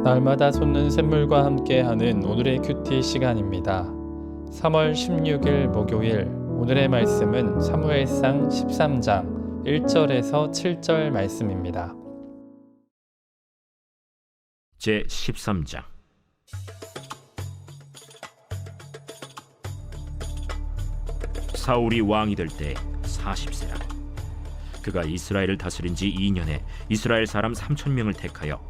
날마다 솟는 샘물과 함께하는 오늘의 큐티 시간입니다. 3월 16일 목요일, 오늘의 말씀은 사무엘상 13장 1절에서 7절 말씀입니다. 제13장. 사울이 왕이 될 때 40세라. 그가 이스라엘을 다스린 지 2년에 이스라엘 사람 3,000명을 택하여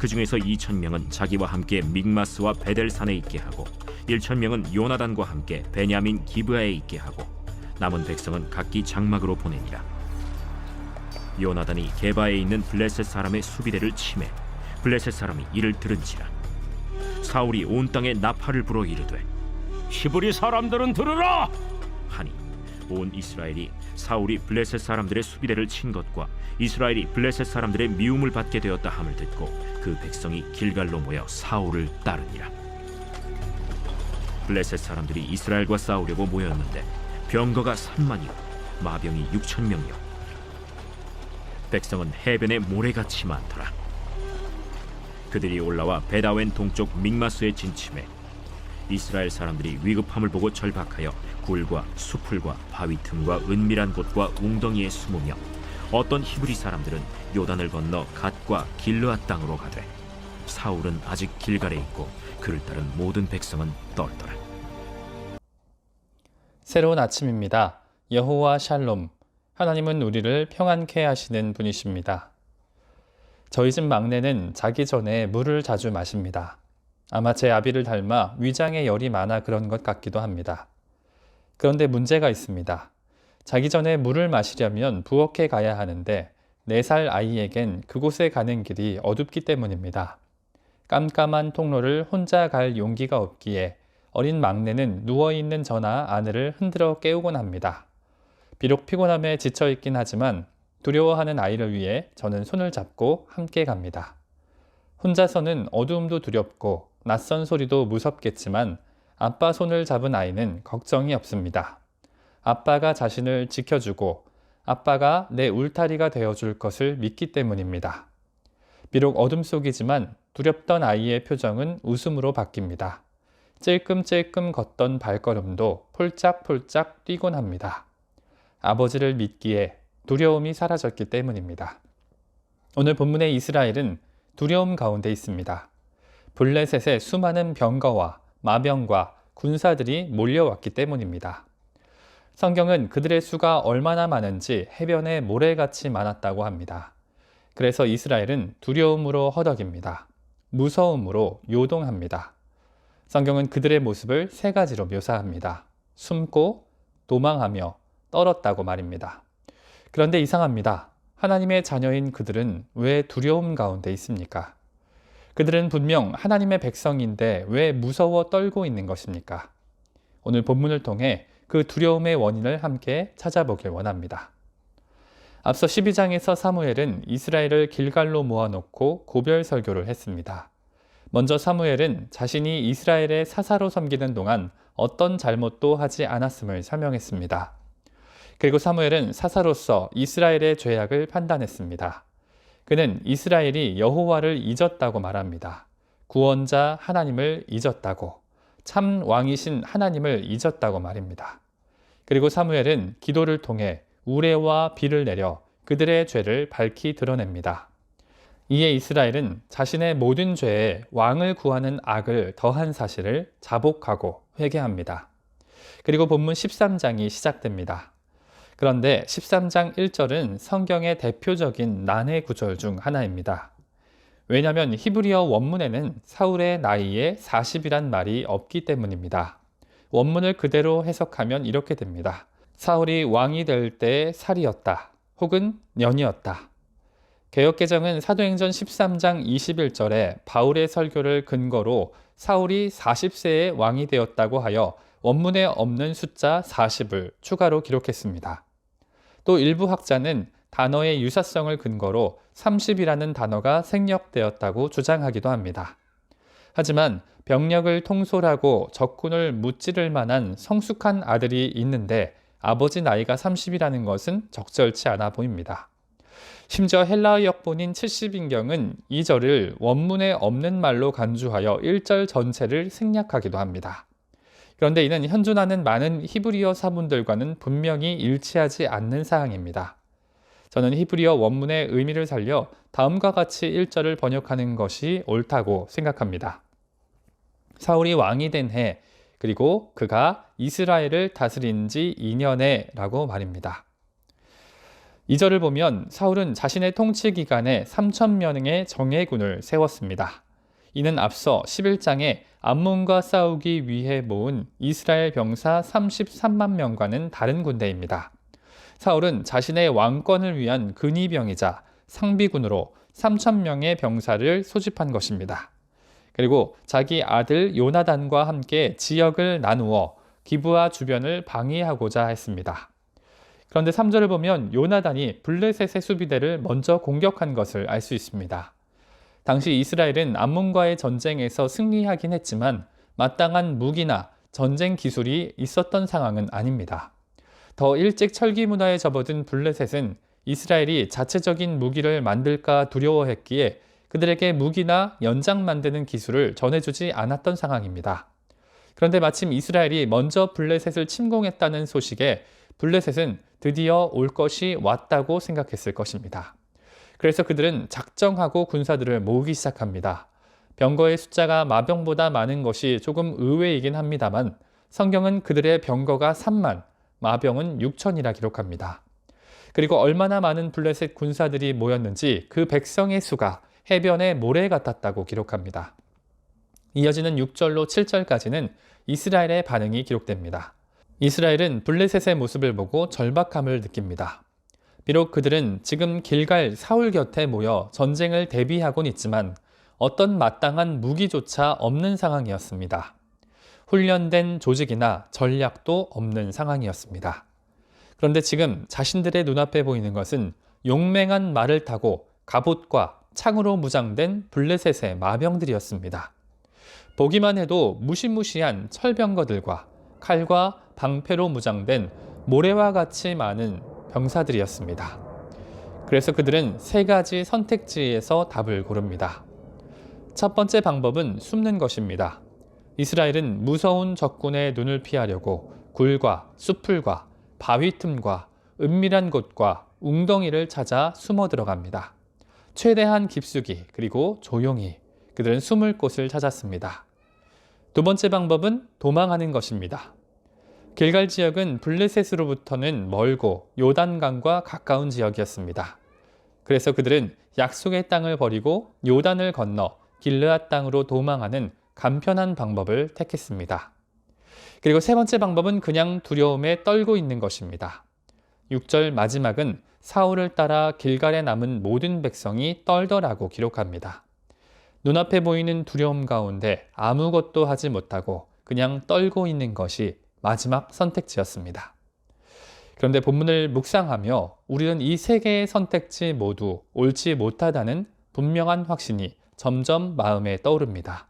그 중에서 2,000명은 자기와 함께 믹마스와 베델산에 있게 하고 1,000명은 요나단과 함께 베냐민 기브아에 있게 하고 남은 백성은 각기 장막으로 보내니라. 요나단이 게바에 있는 블레셋 사람의 수비대를 치매 블레셋 사람이 이를 들은지라. 사울이 온 땅에 나팔을 불어 이르되 히브리 사람들은 들으라 하니 온 이스라엘이 사울이 블레셋 사람들의 수비대를 친 것과 이스라엘이 블레셋 사람들의 미움을 받게 되었다 함을 듣고 그 백성이 길갈로 모여 사울을 따르니라. 블레셋 사람들이 이스라엘과 싸우려고 모였는데 병거가 3만이요 마병이 6,000명이요 백성은 해변에 모래같이 많더라. 그들이 올라와 베다웬 동쪽 믹마스에 진침해 이스라엘 사람들이 위급함을 보고 절박하여 굴과 수풀과 바위 틈과 은밀한 곳과 웅덩이에 숨으며 어떤 히브리 사람들은 요단을 건너 갓과 길르앗 땅으로 가되 사울은 아직 길갈에 있고 그를 따른 모든 백성은 떨더라. 새로운 아침입니다. 여호와 샬롬, 하나님은 우리를 평안케 하시는 분이십니다. 저희 집 막내는 자기 전에 물을 자주 마십니다. 아마 제 아비를 닮아 위장에 열이 많아 그런 것 같기도 합니다. 그런데 문제가 있습니다. 자기 전에 물을 마시려면 부엌에 가야 하는데 4살 아이에겐 그곳에 가는 길이 어둡기 때문입니다. 깜깜한 통로를 혼자 갈 용기가 없기에 어린 막내는 누워있는 저나 아내를 흔들어 깨우곤 합니다. 비록 피곤함에 지쳐있긴 하지만 두려워하는 아이를 위해 저는 손을 잡고 함께 갑니다. 혼자서는 어두움도 두렵고 낯선 소리도 무섭겠지만 아빠 손을 잡은 아이는 걱정이 없습니다. 아빠가 자신을 지켜주고 아빠가 내 울타리가 되어줄 것을 믿기 때문입니다. 비록 어둠 속이지만 두렵던 아이의 표정은 웃음으로 바뀝니다. 찔끔찔끔 걷던 발걸음도 폴짝폴짝 뛰곤 합니다. 아버지를 믿기에 두려움이 사라졌기 때문입니다. 오늘 본문의 이스라엘은 두려움 가운데 있습니다. 블레셋의 수많은 병거와 마병과 군사들이 몰려왔기 때문입니다. 성경은 그들의 수가 얼마나 많은지 해변에 모래같이 많았다고 합니다. 그래서 이스라엘은 두려움으로 허덕입니다. 무서움으로 요동합니다. 성경은 그들의 모습을 3가지로 묘사합니다. 숨고, 도망하며, 떨었다고 말입니다. 그런데 이상합니다. 하나님의 자녀인 그들은 왜 두려움 가운데 있습니까? 그들은 분명 하나님의 백성인데 왜 무서워 떨고 있는 것입니까? 오늘 본문을 통해 그 두려움의 원인을 함께 찾아보길 원합니다. 앞서 12장에서 사무엘은 이스라엘을 길갈로 모아놓고 고별 설교를 했습니다. 먼저 사무엘은 자신이 이스라엘의 사사로 섬기는 동안 어떤 잘못도 하지 않았음을 설명했습니다. 그리고 사무엘은 사사로서 이스라엘의 죄악을 판단했습니다. 그는 이스라엘이 여호와를 잊었다고 말합니다. 구원자 하나님을 잊었다고, 참 왕이신 하나님을 잊었다고 말입니다. 그리고 사무엘은 기도를 통해 우레와 비를 내려 그들의 죄를 밝히 드러냅니다. 이에 이스라엘은 자신의 모든 죄에 왕을 구하는 악을 더한 사실을 자복하고 회개합니다. 그리고 본문 13장이 시작됩니다. 그런데 13장 1절은 성경의 대표적인 난해 구절 중 하나입니다. 왜냐하면 히브리어 원문에는 사울의 나이에 40이란 말이 없기 때문입니다. 원문을 그대로 해석하면 이렇게 됩니다. 사울이 왕이 될 때 살이었다 혹은 년이었다. 개역개정은 사도행전 13장 21절에 바울의 설교를 근거로 사울이 40세에 왕이 되었다고 하여 원문에 없는 숫자 40을 추가로 기록했습니다. 또 일부 학자는 단어의 유사성을 근거로 30이라는 단어가 생략되었다고 주장하기도 합니다. 하지만 병력을 통솔하고 적군을 무찌를 만한 성숙한 아들이 있는데 아버지 나이가 30이라는 것은 적절치 않아 보입니다. 심지어 헬라어 역본인 70인경은 이 절을 원문에 없는 말로 간주하여 1절 전체를 생략하기도 합니다. 그런데 이는 현존하는 많은 히브리어 사본들과는 분명히 일치하지 않는 사항입니다. 저는 히브리어 원문의 의미를 살려 다음과 같이 1절을 번역하는 것이 옳다고 생각합니다. 사울이 왕이 된 해, 그리고 그가 이스라엘을 다스린 지 2년에 라고 말입니다. 2절을 보면 사울은 자신의 통치 기간에 3,000명의 정예군을 세웠습니다. 이는 앞서 11장에 암몬과 싸우기 위해 모은 이스라엘 병사 33만 명과는 다른 군대입니다. 사울은 자신의 왕권을 위한 근위병이자 상비군으로 3,000명의 병사를 소집한 것입니다. 그리고 자기 아들 요나단과 함께 지역을 나누어 기브아 주변을 방위하고자 했습니다. 그런데 3절을 보면 요나단이 블레셋의 수비대를 먼저 공격한 것을 알 수 있습니다. 당시 이스라엘은 암몬과의 전쟁에서 승리하긴 했지만 마땅한 무기나 전쟁 기술이 있었던 상황은 아닙니다. 더 일찍 철기 문화에 접어든 블레셋은 이스라엘이 자체적인 무기를 만들까 두려워했기에 그들에게 무기나 연장 만드는 기술을 전해주지 않았던 상황입니다. 그런데 마침 이스라엘이 먼저 블레셋을 침공했다는 소식에 블레셋은 드디어 올 것이 왔다고 생각했을 것입니다. 그래서 그들은 작정하고 군사들을 모으기 시작합니다. 병거의 숫자가 마병보다 많은 것이 조금 의외이긴 합니다만 성경은 그들의 병거가 3만, 마병은 6천이라 기록합니다. 그리고 얼마나 많은 블레셋 군사들이 모였는지 그 백성의 수가 해변의 모래 같았다고 기록합니다. 이어지는 6절로 7절까지는 이스라엘의 반응이 기록됩니다. 이스라엘은 블레셋의 모습을 보고 절박함을 느낍니다. 비록 그들은 지금 길갈 사울 곁에 모여 전쟁을 대비하곤 있지만 어떤 마땅한 무기조차 없는 상황이었습니다. 훈련된 조직이나 전략도 없는 상황이었습니다. 그런데 지금 자신들의 눈앞에 보이는 것은 용맹한 말을 타고 갑옷과 창으로 무장된 블레셋의 마병들이었습니다. 보기만 해도 무시무시한 철병거들과 칼과 방패로 무장된 모래와 같이 많은 병사들이었습니다. 그래서 그들은 세 가지 선택지에서 답을 고릅니다. 첫 번째 방법은 숨는 것입니다. 이스라엘은 무서운 적군의 눈을 피하려고 굴과 수풀과 바위 틈과 은밀한 곳과 웅덩이를 찾아 숨어 들어갑니다. 최대한 깊숙이 그리고 조용히 그들은 숨을 곳을 찾았습니다. 두 번째 방법은 도망하는 것입니다. 길갈 지역은 블레셋으로부터는 멀고 요단강과 가까운 지역이었습니다. 그래서 그들은 약속의 땅을 버리고 요단을 건너 길르앗 땅으로 도망하는 간편한 방법을 택했습니다. 그리고 세 번째 방법은 그냥 두려움에 떨고 있는 것입니다. 6절 마지막은 사울을 따라 길갈에 남은 모든 백성이 떨더라고 기록합니다. 눈앞에 보이는 두려움 가운데 아무것도 하지 못하고 그냥 떨고 있는 것이 마지막 선택지였습니다. 그런데 본문을 묵상하며 우리는 이 세 개의 선택지 모두 옳지 못하다는 분명한 확신이 점점 마음에 떠오릅니다.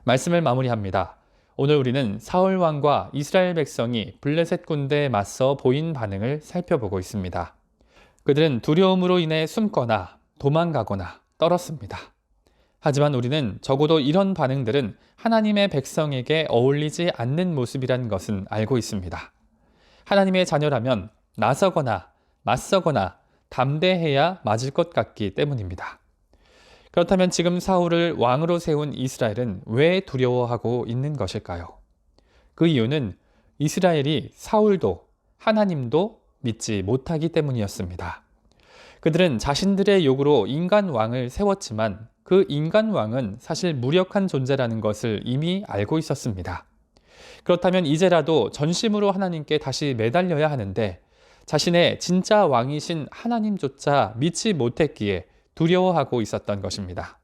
말씀을 마무리합니다. 오늘 우리는 사울 왕과 이스라엘 백성이 블레셋 군대에 맞서 보인 반응을 살펴보고 있습니다. 그들은 두려움으로 인해 숨거나 도망가거나 떨었습니다. 하지만 우리는 적어도 이런 반응들은 하나님의 백성에게 어울리지 않는 모습이란 것은 알고 있습니다. 하나님의 자녀라면 나서거나 맞서거나 담대해야 맞을 것 같기 때문입니다. 그렇다면 지금 사울을 왕으로 세운 이스라엘은 왜 두려워하고 있는 것일까요? 그 이유는 이스라엘이 사울도 하나님도 믿지 못하기 때문이었습니다. 그들은 자신들의 욕으로 인간 왕을 세웠지만 그 인간 왕은 사실 무력한 존재라는 것을 이미 알고 있었습니다. 그렇다면 이제라도 전심으로 하나님께 다시 매달려야 하는데 자신의 진짜 왕이신 하나님조차 믿지 못했기에 두려워하고 있었던 것입니다.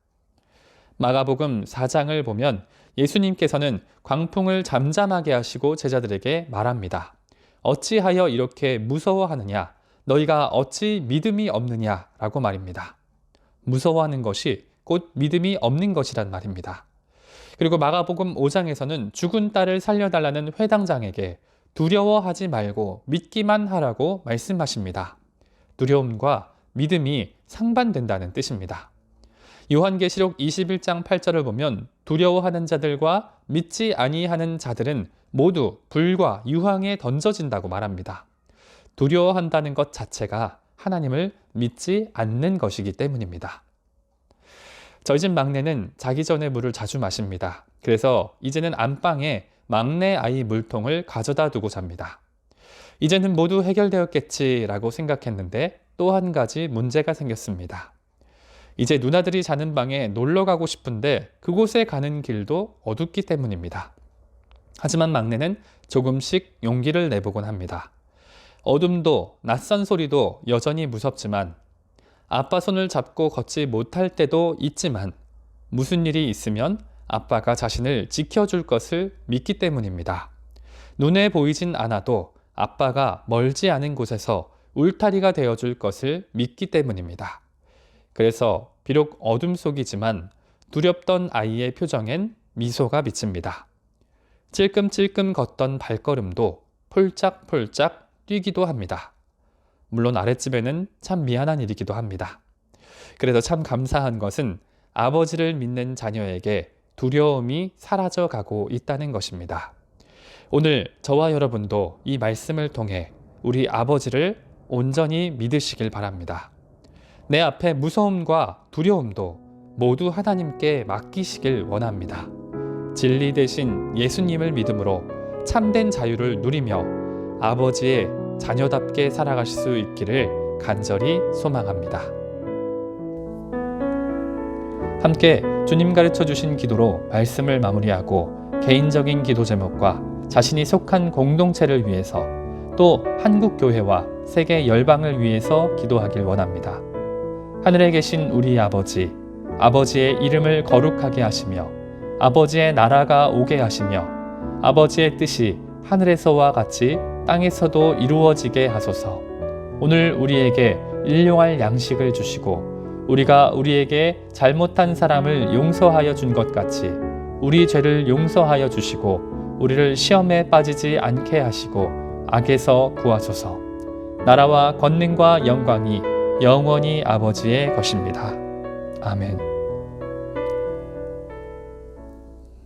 마가복음 4장을 보면 예수님께서는 광풍을 잠잠하게 하시고 제자들에게 말합니다. 어찌하여 이렇게 무서워하느냐? 너희가 어찌 믿음이 없느냐? 라고 말입니다. 무서워하는 것이 곧 믿음이 없는 것이란 말입니다. 그리고 마가복음 5장에서는 죽은 딸을 살려달라는 회당장에게 두려워하지 말고 믿기만 하라고 말씀하십니다. 두려움과 믿음이 상반된다는 뜻입니다. 요한계시록 21장 8절을 보면 두려워하는 자들과 믿지 아니하는 자들은 모두 불과 유황에 던져진다고 말합니다. 두려워한다는 것 자체가 하나님을 믿지 않는 것이기 때문입니다. 저희 집 막내는 자기 전에 물을 자주 마십니다. 그래서 이제는 안방에 막내 아이 물통을 가져다 두고 잡니다. 이제는 모두 해결되었겠지라고 생각했는데 또 한 가지 문제가 생겼습니다. 이제 누나들이 자는 방에 놀러 가고 싶은데 그곳에 가는 길도 어둡기 때문입니다. 하지만 막내는 조금씩 용기를 내보곤 합니다. 어둠도 낯선 소리도 여전히 무섭지만 아빠 손을 잡고 걷지 못할 때도 있지만 무슨 일이 있으면 아빠가 자신을 지켜줄 것을 믿기 때문입니다. 눈에 보이진 않아도 아빠가 멀지 않은 곳에서 울타리가 되어줄 것을 믿기 때문입니다. 그래서 비록 어둠 속이지만 두렵던 아이의 표정엔 미소가 비칩니다. 찔끔찔끔 걷던 발걸음도 폴짝폴짝 뛰기도 합니다. 물론 아랫집에는 참 미안한 일이기도 합니다. 그래도 참 감사한 것은 아버지를 믿는 자녀에게 두려움이 사라져가고 있다는 것입니다. 오늘 저와 여러분도 이 말씀을 통해 우리 아버지를 온전히 믿으시길 바랍니다. 내 앞에 무서움과 두려움도 모두 하나님께 맡기시길 원합니다. 진리 대신 예수님을 믿음으로 참된 자유를 누리며 아버지의 자녀답게 살아가실 수 있기를 간절히 소망합니다. 함께 주님 가르쳐 주신 기도로 말씀을 마무리하고 개인적인 기도 제목과 자신이 속한 공동체를 위해서 또 한국교회와 세계 열방을 위해서 기도하길 원합니다. 하늘에 계신 우리 아버지, 아버지의 이름을 거룩하게 하시며 아버지의 나라가 오게 하시며 아버지의 뜻이 하늘에서와 같이 땅에서도 이루어지게 하소서. 오늘 우리에게 일용할 양식을 주시고 우리가 우리에게 잘못한 사람을 용서하여 준 것 같이 우리 죄를 용서하여 주시고 우리를 시험에 빠지지 않게 하시고 악에서 구하소서. 나라와 권능과 영광이 영원히 아버지의 것입니다. 아멘.